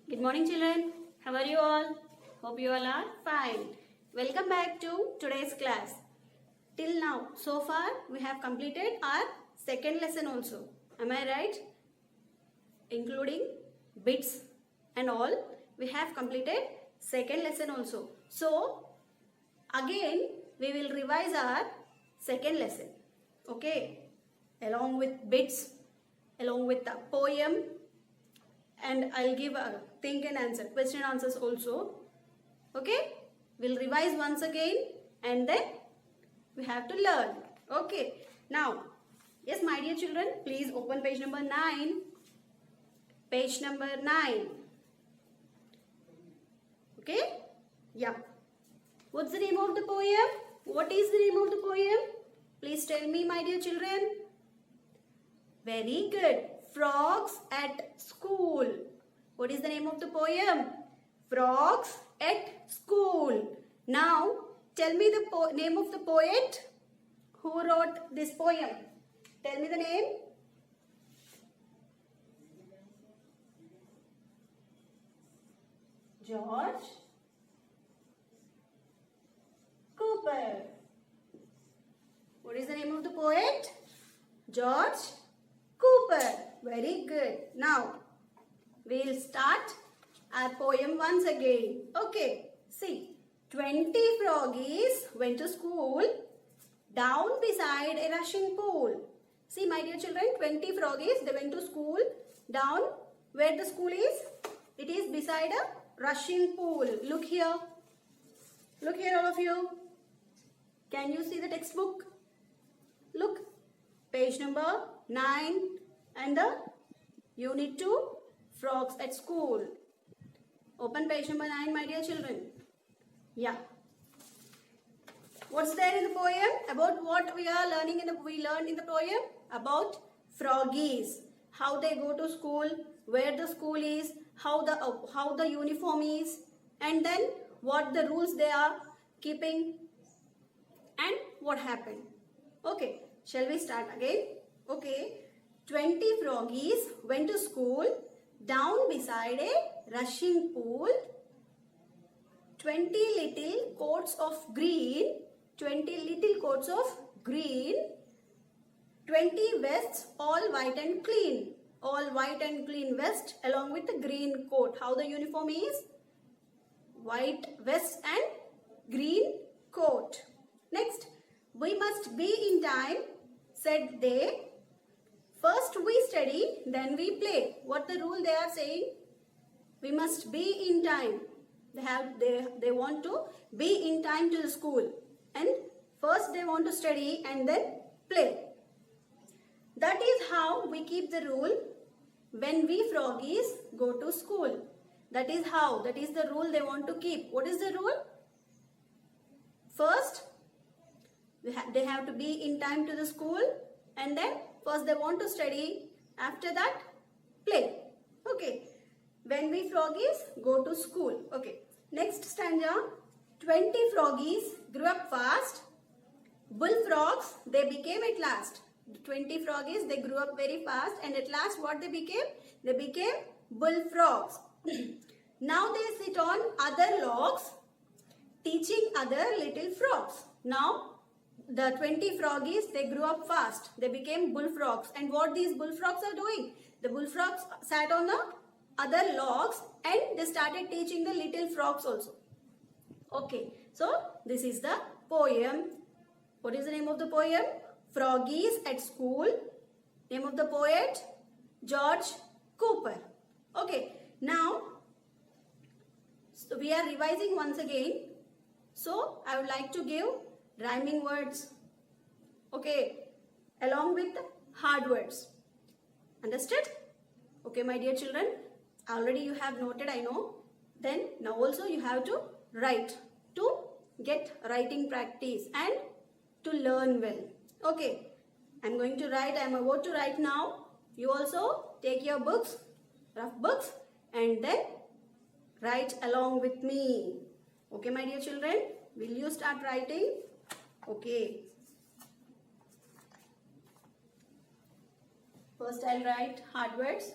Good morning, children. How are you all? Hope you all are fine. Welcome back to today's class. Till now, so far, we have completed our second lesson also. Am I right? Including bits and all, we have completed second lesson also. So, again, we will revise our second lesson. Okay? Along with bits, along with the poem, and I'll give a think and answer, question answers also. Okay? We'll revise once again and then we have to learn. Okay? Now, yes, my dear children, please open page number 9. Page number 9. Okay? Yeah. What's the name of the poem? What is the name of the poem? Please tell me, my dear children. Very good. Frogs at School. What is the name of the poem? Frogs at School. Now, tell me the name of the poet who wrote this poem. Tell me the name. George Cooper. What is the name of the poet? George Cooper. Very good. Now, we'll start our poem once again. Okay. See, 20 froggies went to school down beside a rushing pool. See, my dear children, 20 froggies, they went to school down where the school is. It is beside a rushing pool. Look here. Look here, all of you. Can you see the textbook? Look. Page number 9 and the unit 2, Frogs at School. Open page number 9, my dear children. Yeah. What's there in the poem? About what we learned in the poem? About froggies. How they go to school, where the school is, how the uniform is, and then what the rules they are keeping and what happened. Okay. Shall we start again? Okay. 20 froggies went to school down beside a rushing pool. 20 little coats of green. 20 little coats of green. 20 vests all white and clean. All white and clean vest along with the green coat. How the uniform is? White vest and green coat. Next, we must be in time, said they. First we study, then we play. What the rule they are saying? We must be in time. They want to be in time to the school. And first they want to study and then play. That is how we keep the rule when we froggies go to school. That is how. That is the rule they want to keep. What is the rule? First, they have to be in time to the school, and then first they want to study, after that play. Okay. When we froggies go to school. Okay. Next stanza. 20 froggies grew up fast. Bullfrogs they became at last. 20 froggies they grew up very fast, and at last what they became? They became bullfrogs. Now they sit on other logs teaching other little frogs. Now the 20 froggies, they grew up fast. They became bullfrogs. And what these bullfrogs are doing? The bullfrogs sat on the other logs and they started teaching the little frogs also. Okay. So, this is the poem. What is the name of the poem? Froggies at School. Name of the poet? George Cooper. Okay. Now, so we are revising once again. So, I would like to give rhyming words, okay, along with hard words. Understood? Okay, my dear children, already you have noted, I know. Then now also you have to write to get writing practice and to learn well. Okay, I am going to write. I am about to write now. You also take your books, rough books, and then write along with me. Okay, my dear children, will you start writing? Okay. First I'll write hard words.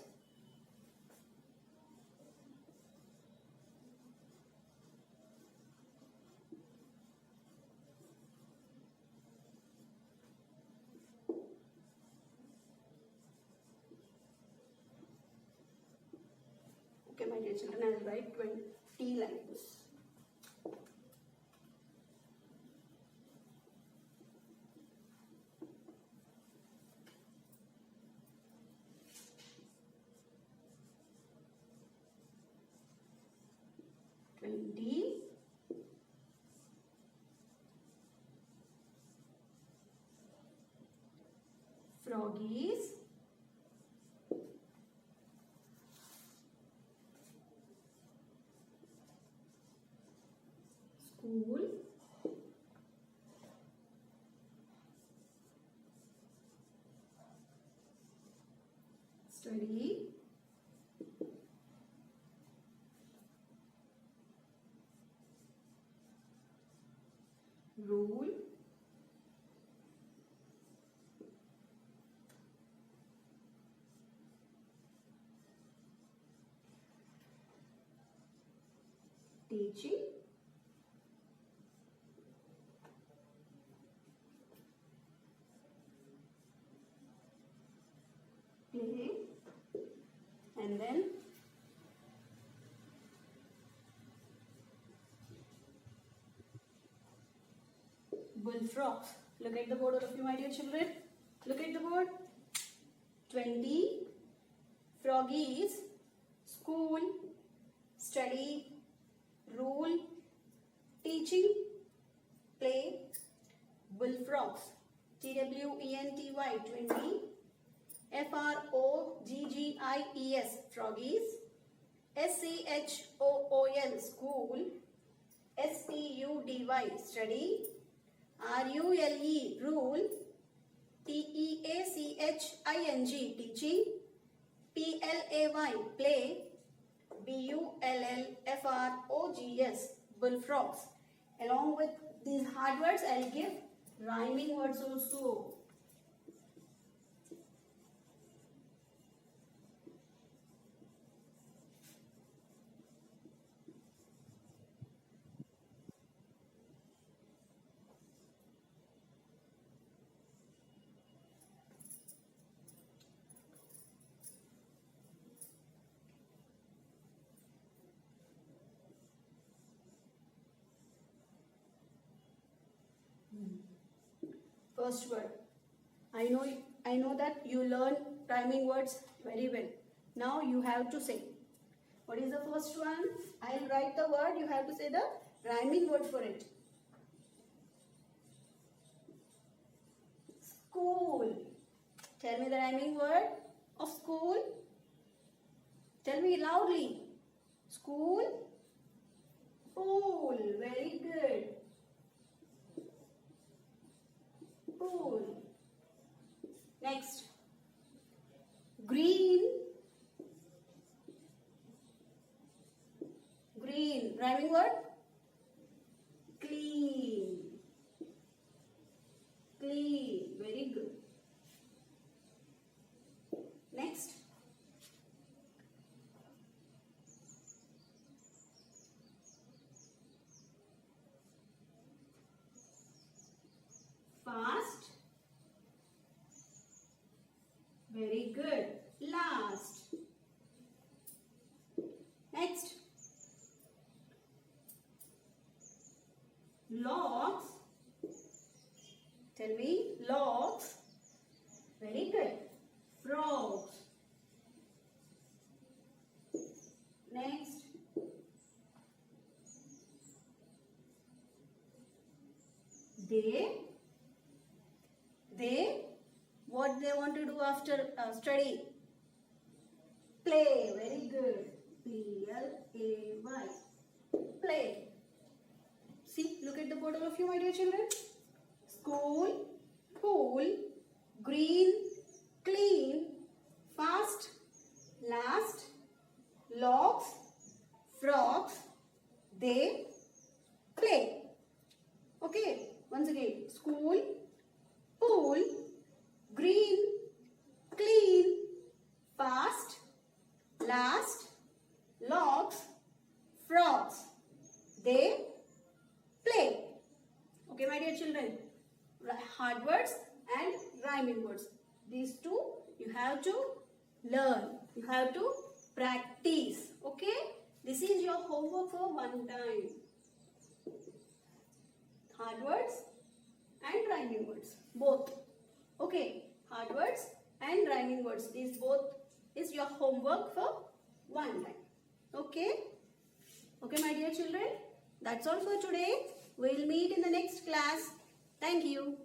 Okay, my dear children, I will write 20 lines. Froggies. School. Study. Rule. Teaching. Play. And then bullfrogs. Look at the board, all of you, my dear children. Look at the board. 20 froggies, school, study, rule, teaching, play, bullfrogs. TWENTY 20, FROGGIES froggies, SCHOOL school, STUDY study, RULE rule, TEACHING teaching, PLAY play, BULLFROGS bullfrogs. Along with these hard words, I will give rhyming words also. First word. I know that you learn rhyming words very well. Now you have to say. What is the first one? I will write the word. You have to say the rhyming word for it. School. Tell me the rhyming word of school. Tell me loudly. School. Pool. Very good. Pool. Next. Green. Green. Rhyming word. Clean. Clean. Very good. Next. Fast. Very good. Last. Next. Logs. Tell me, logs. Very good. Frogs. Next. They, what they want to do after study? Play. Very good. PLAY. Play. See, look at the board, all of you, my dear children. School, pool, green, clean, fast, last, logs, frogs, they, play. Okay, once again. School, pool, green, clean, fast, last, logs, frogs, they, play. Okay, my dear children. Hard words and rhyming words. These two you have to learn. You have to practice. Okay, this is your homework for one time. Hard words and rhyming words, both. Okay, hard words and rhyming words, these both is your homework for one time. Okay, okay my dear children, that's all for today. We'll meet in the next class. Thank you.